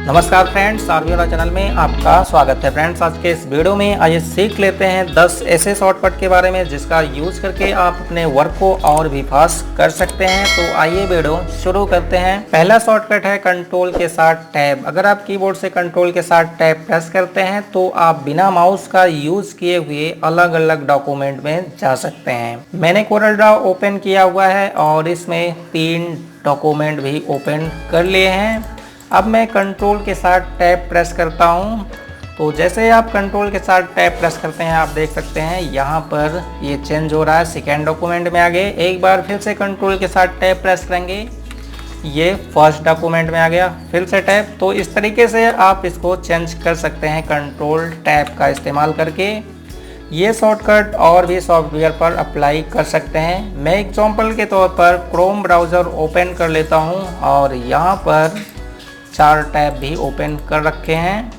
नमस्कार friends, आरवीओला channel में आपका स्वागत है। फ्रेंड्स, आज के इस वीडियो में आइए सीख लेते हैं 10 ऐसे शॉर्टकट के बारे में जिसका यूज़ करके आप अपने वर्क को और भी फास्ट कर सकते हैं। तो आइए वीडियो शुरू करते हैं। पहला शॉर्टकट है कंट्रोल के साथ टैब। अगर आप कीबोर्ड से कंट्रोल के साथ टैब प्रेस करते हैं तो आप बिना माउस का यूज़ किए हुए अलग अलग डॉक्यूमेंट में जा सकते हैं। मैंने कोरल ड्रॉ ओपन किया हुआ है और इसमें 3 डॉक्यूमेंट भी ओपन कर लिए हैं। अब मैं कंट्रोल के साथ टैब प्रेस करता हूं। तो जैसे आप कंट्रोल के साथ टैब प्रेस करते हैं आप देख सकते हैं यहाँ पर ये चेंज हो रहा है, सेकेंड डॉक्यूमेंट में आ गए। एक बार फिर से कंट्रोल के साथ टैब प्रेस करेंगे, ये फर्स्ट डॉक्यूमेंट में आ गया, फिर से टैब। तो इस तरीके से आप इसको चेंज कर सकते हैं कंट्रोल टैब का इस्तेमाल करके। ये शॉर्टकट और भी सॉफ्टवेयर पर अप्लाई कर सकते हैं। मैं एग्जाम्पल के तौर पर क्रोम ब्राउज़र ओपन कर लेता हूँ और यहाँ पर 4 टैब भी ओपन कर रखे हैं।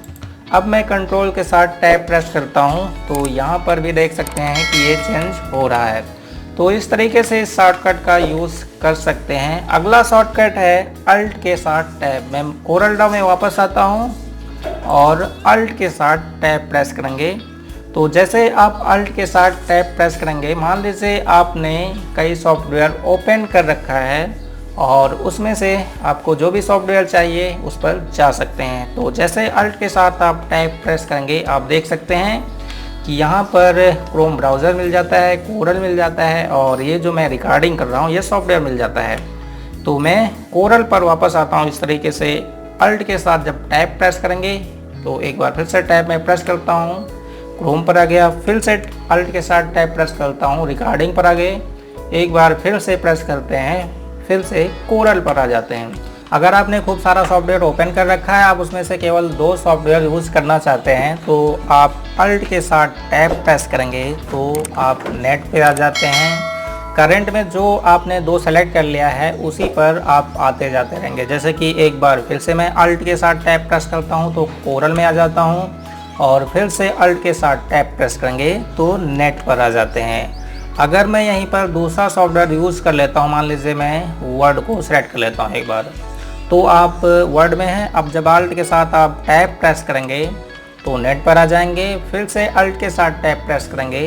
अब मैं कंट्रोल के साथ टैब प्रेस करता हूं तो यहाँ पर भी देख सकते हैं कि ये चेंज हो रहा है। तो इस तरीके से इस शॉर्टकट का यूज़ कर सकते हैं। अगला शॉर्टकट है अल्ट के साथ टैब। मैं कोरल ड्रॉ में वापस आता हूं और अल्ट के साथ टैब प्रेस करेंगे। तो जैसे आप अल्ट के साथ टैब प्रेस करेंगे, मान लीजिए आपने कई सॉफ्टवेयर ओपन कर रखा है और उसमें से आपको जो भी सॉफ्टवेयर चाहिए उस पर जा सकते हैं। तो जैसे अल्ट के साथ आप टैब प्रेस करेंगे आप देख सकते हैं कि यहाँ पर क्रोम ब्राउज़र मिल जाता है, कोरल मिल जाता है और ये जो मैं रिकॉर्डिंग कर रहा हूँ ये सॉफ्टवेयर मिल जाता है। तो मैं कोरल पर वापस आता हूँ। इस तरीके से अल्ट के साथ जब टैब प्रेस करेंगे तो एक बार फिर से टैब में प्रेस करता हूँ, क्रोम पर आ गया, फिर से अल्ट के साथ टैब प्रेस करता हूँ, रिकॉर्डिंग पर आ गए, एक बार फिर से प्रेस करते हैं, फिर से कोरल पर आ जाते हैं। अगर आपने खूब सारा सॉफ्टवेयर ओपन कर रखा है, आप उसमें से केवल 2 सॉफ्टवेयर यूज़ करना चाहते हैं, तो आप अल्ट के साथ टैब प्रेस करेंगे तो आप नेट पे आ जाते हैं। करंट में जो आपने 2 सेलेक्ट कर लिया है उसी पर आप आते जाते रहेंगे। जैसे कि एक बार फिर से मैं अल्ट के साथ टैब प्रेस करता हूँ तो कोरल में आ जाता हूँ और फिर से अल्ट के साथ टैब प्रेस करेंगे तो नेट पर आ जाते हैं। अगर मैं यहीं पर दूसरा सॉफ्टवेयर यूज़ कर लेता हूँ, मान लीजिए मैं वर्ड को सिलेक्ट कर लेता हूँ एक बार, तो आप वर्ड में हैं। अब जब अल्ट के साथ आप टैब प्रेस करेंगे तो नेट पर आ जाएंगे, फिर से अल्ट के साथ टैब प्रेस करेंगे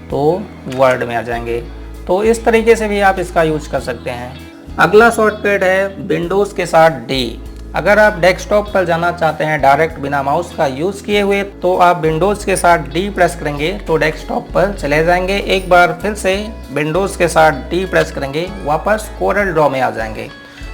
तो वर्ड में आ जाएंगे। तो इस तरीके से भी आप इसका यूज कर सकते हैं। अगला शॉर्टकट है विंडोज़ के साथ डी। अगर आप डेस्कटॉप पर जाना चाहते हैं डायरेक्ट बिना माउस का यूज़ किए हुए तो आप विंडोज़ के साथ डी प्रेस करेंगे तो डेस्कटॉप पर चले जाएंगे। एक बार फिर से विंडोज़ के साथ डी प्रेस करेंगे, वापस कोरल ड्रॉ में आ जाएंगे।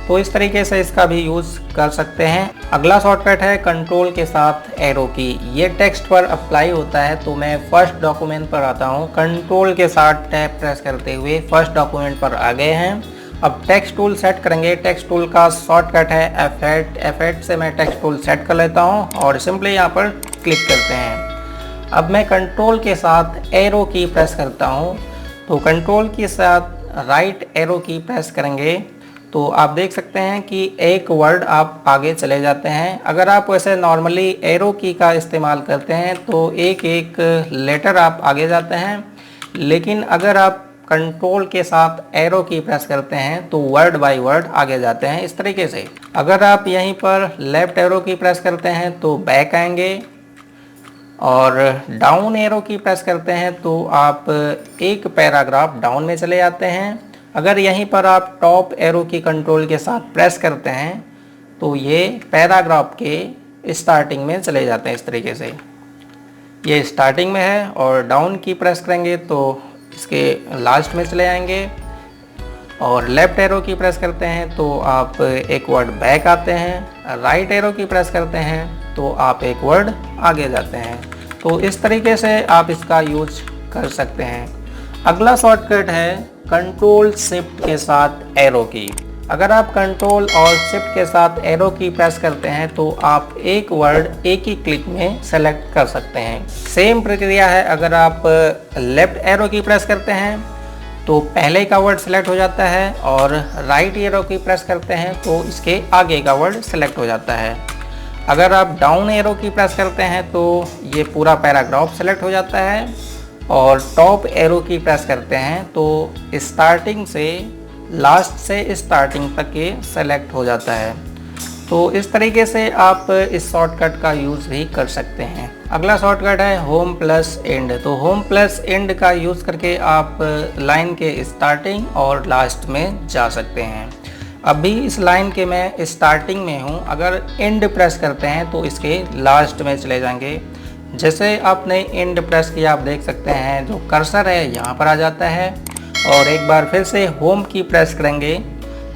तो इस तरीके से इसका भी यूज़ कर सकते हैं। अगला शॉर्टकट है कंट्रोल के साथ एरो की। ये टेक्स्ट पर अप्लाई होता है। तो मैं फर्स्ट डॉक्यूमेंट पर आता हूँ, कंट्रोल के साथ टैब प्रेस करते हुए फर्स्ट डॉक्यूमेंट पर आ गए हैं। अब टेक्स्ट टूल सेट करेंगे। टेक्स्ट टूल का शॉर्टकट है F8 से मैं टेक्स्ट टूल सेट कर लेता हूं और सिंपली यहां पर क्लिक करते हैं। अब मैं कंट्रोल के साथ एरो की प्रेस करता हूं। तो कंट्रोल के साथ राइट एरो की प्रेस करेंगे तो आप देख सकते हैं कि एक वर्ड आप आगे चले जाते हैं। अगर आप वैसे नॉर्मली एरो की का इस्तेमाल करते हैं तो एक एक लेटर आप आगे जाते हैं, लेकिन अगर आप कंट्रोल के साथ एरो की प्रेस करते हैं तो वर्ड बाय वर्ड आगे जाते हैं। इस तरीके से अगर आप यहीं पर लेफ्ट एरो की प्रेस करते हैं तो बैक आएंगे और डाउन एरो की प्रेस करते हैं तो आप एक पैराग्राफ डाउन में चले जाते हैं। अगर यहीं पर आप टॉप एरो की कंट्रोल के साथ प्रेस करते हैं तो ये पैराग्राफ के स्टार्टिंग में चले जाते हैं। इस तरीके से ये स्टार्टिंग में है और डाउन की प्रेस करेंगे तो इसके लास्ट में चले आएंगे और लेफ्ट एरो की प्रेस करते हैं तो आप एक वर्ड बैक आते हैं। राइट एरो की प्रेस करते हैं तो आप एक वर्ड आगे जाते हैं। तो इस तरीके से आप इसका यूज कर सकते हैं। अगला शॉर्टकट है कंट्रोल शिफ्ट के साथ एरो की। अगर आप कंट्रोल और शिफ्ट के साथ एरो की प्रेस करते हैं तो आप एक वर्ड एक ही क्लिक में सेलेक्ट कर सकते हैं। सेम प्रक्रिया है अगर आप लेफ्ट एरो की प्रेस करते हैं तो पहले का वर्ड सेलेक्ट हो जाता है और राइट एरो की प्रेस करते हैं तो इसके आगे का वर्ड सेलेक्ट हो जाता है। अगर आप डाउन एरो की प्रेस करते हैं तो ये पूरा पैराग्राफ सेलेक्ट हो जाता है और टॉप एरो की प्रेस करते हैं तो स्टार्टिंग से लास्ट से स्टार्टिंग तक ये सेलेक्ट हो जाता है। तो इस तरीके से आप इस शॉर्टकट का यूज़ भी कर सकते हैं। अगला शॉर्टकट है होम प्लस एंड। तो होम प्लस एंड का यूज़ करके आप लाइन के स्टार्टिंग और लास्ट में जा सकते हैं। अभी इस लाइन के मैं स्टार्टिंग में हूँ, अगर एंड प्रेस करते हैं तो इसके लास्ट में चले जाएंगे। जैसे आपने एंड प्रेस किया आप देख सकते हैं जो कर्सर है यहाँ पर आ जाता है, और एक बार फिर से होम की प्रेस करेंगे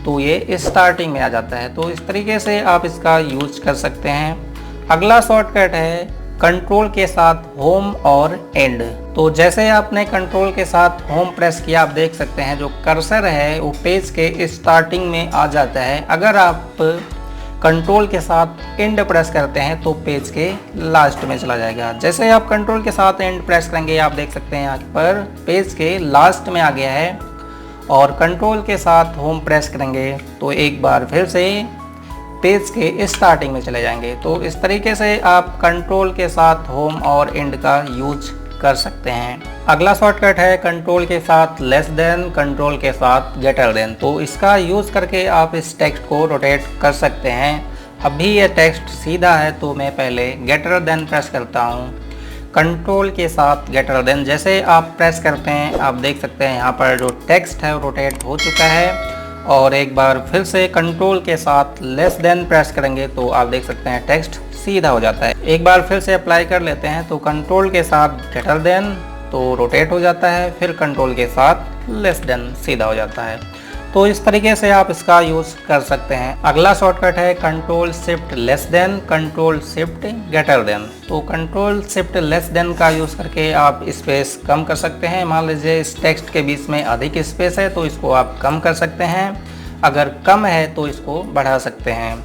तो ये स्टार्टिंग में आ जाता है। तो इस तरीके से आप इसका यूज कर सकते हैं। अगला शॉर्टकट है कंट्रोल के साथ होम और एंड। तो जैसे आपने कंट्रोल के साथ होम प्रेस किया आप देख सकते हैं जो कर्सर है वो पेज के स्टार्टिंग में आ जाता है। अगर आप कंट्रोल के साथ एंड प्रेस करते हैं तो पेज के लास्ट में चला जाएगा। जैसे आप कंट्रोल के साथ एंड प्रेस करेंगे आप देख सकते हैं यहाँ पर पेज के लास्ट में आ गया है, और कंट्रोल के साथ होम प्रेस करेंगे तो एक बार फिर से पेज के स्टार्टिंग में चले जाएंगे। तो इस तरीके से आप कंट्रोल के साथ होम और एंड का यूज कर सकते हैं। अगला शॉर्टकट है कंट्रोल के साथ लेस देन, कंट्रोल के साथ ग्रेटर देन। तो इसका यूज करके आप इस टेक्स्ट को रोटेट कर सकते हैं। अभी ये टेक्स्ट सीधा है तो मैं पहले ग्रेटर देन प्रेस करता हूँ। कंट्रोल के साथ ग्रेटर देन जैसे आप प्रेस करते हैं आप देख सकते हैं यहाँ पर जो टेक्स्ट है वो रोटेट हो चुका है, और एक बार फिर से कंट्रोल के साथ लेस देन प्रेस करेंगे तो आप देख सकते हैं टेक्स्ट सीधा हो जाता है। एक बार फिर से अप्लाई कर लेते हैं तो कंट्रोल के साथ ग्रेटर देन तो रोटेट हो जाता है, फिर कंट्रोल के साथ लेस देन सीधा हो जाता है। तो इस तरीके से आप इसका यूज़ कर सकते हैं। अगला शॉर्टकट है control shift less than, control shift greater than. तो कंट्रोल शिफ्ट लेस देन का यूज़ करके आप स्पेस कम कर सकते हैं। मान लीजिए इस टेक्स्ट के बीच में अधिक स्पेस है तो इसको आप कम कर सकते हैं, अगर कम है तो इसको बढ़ा सकते हैं।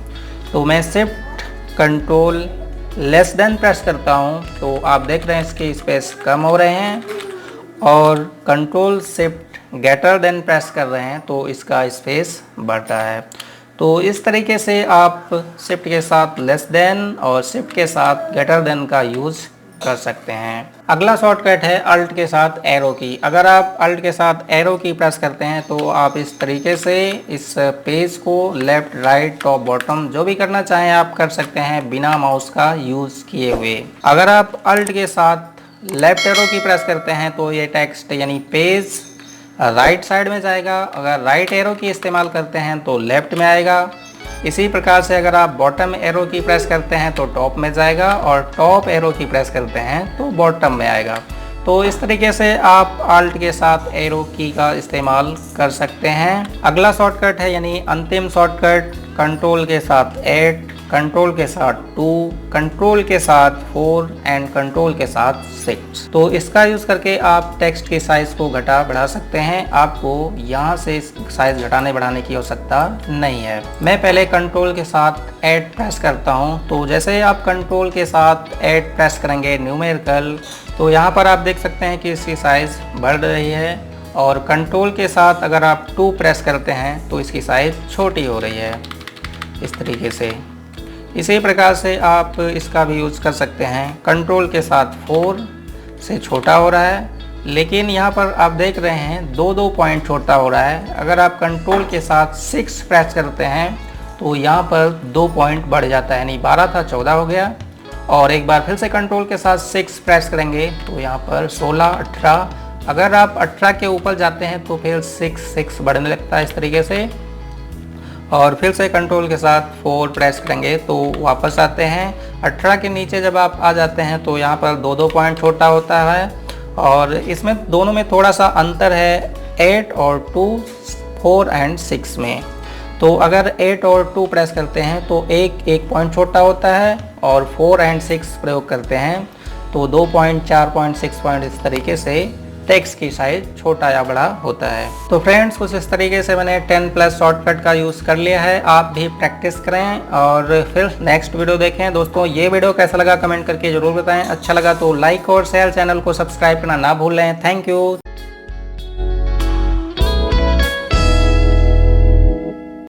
तो मैं shift control less than press करता हूँ तो आप देख रहे हैं इसके स्पेस कम हो रहे हैं, और control shift greater than press कर रहे हैं तो इसका स्पेस बढ़ता है। तो इस तरीके से आप शिफ्ट के साथ लेस देन और शिफ्ट के साथ ग्रेटर देन का यूज़ कर सकते हैं। अगला शॉर्टकट है अल्ट के साथ एरो की। अगर आप अल्ट के साथ एरो की प्रेस करते हैं तो आप इस तरीके से इस पेज को लेफ्ट राइट टॉप बॉटम जो भी करना चाहें आप कर सकते हैं बिना माउस का यूज़ किए हुए। अगर आप अल्ट के साथ लेफ्ट एरो की प्रेस करते हैं तो ये टेक्स्ट यानी पेज राइट साइड में जाएगा, अगर राइट एरो की इस्तेमाल करते हैं तो लेफ्ट में आएगा। इसी प्रकार से अगर आप बॉटम एरो की प्रेस करते हैं तो टॉप में जाएगा, और टॉप एरो की प्रेस करते हैं तो बॉटम में आएगा। तो इस तरीके से आप अल्ट के साथ एरो की का इस्तेमाल कर सकते हैं। अगला शॉर्टकट है यानी अंतिम शॉर्टकट कंट्रोल के साथ 8, कंट्रोल के साथ 2, कंट्रोल के साथ 4 एंड कंट्रोल के साथ 6। तो इसका यूज़ करके आप टेक्स्ट की साइज़ को घटा बढ़ा सकते हैं। आपको यहाँ से साइज़ घटाने बढ़ाने की आवश्यकता नहीं है। मैं पहले कंट्रोल के साथ 8 प्रेस करता हूँ। तो जैसे आप कंट्रोल के साथ 8 प्रेस करेंगे न्यूमेरिकल तो यहाँ पर आप देख सकते हैं कि इसकी साइज़ बढ़ रही है, और कंट्रोल के साथ अगर आप 2 प्रेस करते हैं तो इसकी साइज़ छोटी हो रही है इस तरीके से। इसी प्रकार से आप इसका भी यूज़ कर सकते हैं। कंट्रोल के साथ 4 से छोटा हो रहा है, लेकिन यहाँ पर आप देख रहे हैं 2 पॉइंट छोटा हो रहा है। अगर आप कंट्रोल के साथ 6 प्रेस करते हैं तो यहाँ पर 2 पॉइंट बढ़ जाता है, यानी 12 था 14 हो गया। और एक बार फिर से कंट्रोल के साथ 6 प्रेस करेंगे तो यहाँ पर 16, 18। अगर आप 18 के ऊपर जाते हैं तो फिर 6 बढ़ने लगता है इस तरीके से। और फिर से कंट्रोल के साथ 4 प्रेस करेंगे तो वापस आते हैं। 18 के नीचे जब आप आ जाते हैं तो यहाँ पर 2 पॉइंट छोटा होता है, और इसमें दोनों में थोड़ा सा अंतर है 8 और 2, 4 एंड 6 में। तो अगर 8 और 2 प्रेस करते हैं तो एक पॉइंट छोटा होता है, और 4 एंड 6 प्रयोग करते हैं तो 2 पॉइंट, 4 पॉइंट, 6 पॉइंट इस तरीके से टेक्स्ट की साइज छोटा या बड़ा होता है। तो फ्रेंड्स कुछ इस तरीके से मैंने 10+ शॉर्टकट का यूज़ कर लिया है। आप भी प्रैक्टिस करें और फिर नेक्स्ट वीडियो देखें। दोस्तों ये वीडियो कैसा लगा कमेंट करके ज़रूर बताएं। अच्छा लगा तो लाइक और शेयर, चैनल को सब्सक्राइब करना ना भूलें। Thank you.